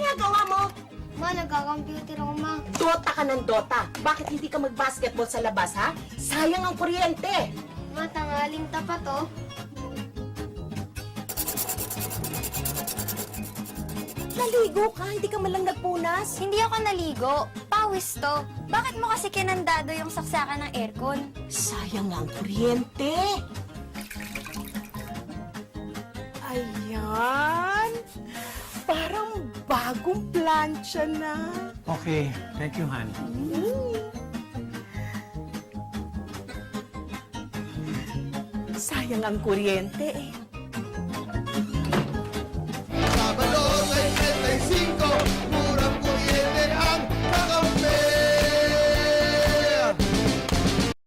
ginagawa mo? Ma, nagka-computer ako, ma. Dota ka ng Dota. Bakit hindi ka mag-basketball sa labas, ha? Sayang ang kuryente. Ma, tanghaling tapat, oh. Naligo ka, hindi ka malang nagpunas. Hindi ako naligo. Pawis to. Bakit mo kasi kinandado yung saksakan ng aircon? Sayang ang kuryente. Ayan. Parang bagong plancha na. Okay, thank you, hon. Sayang ang kuryente eh.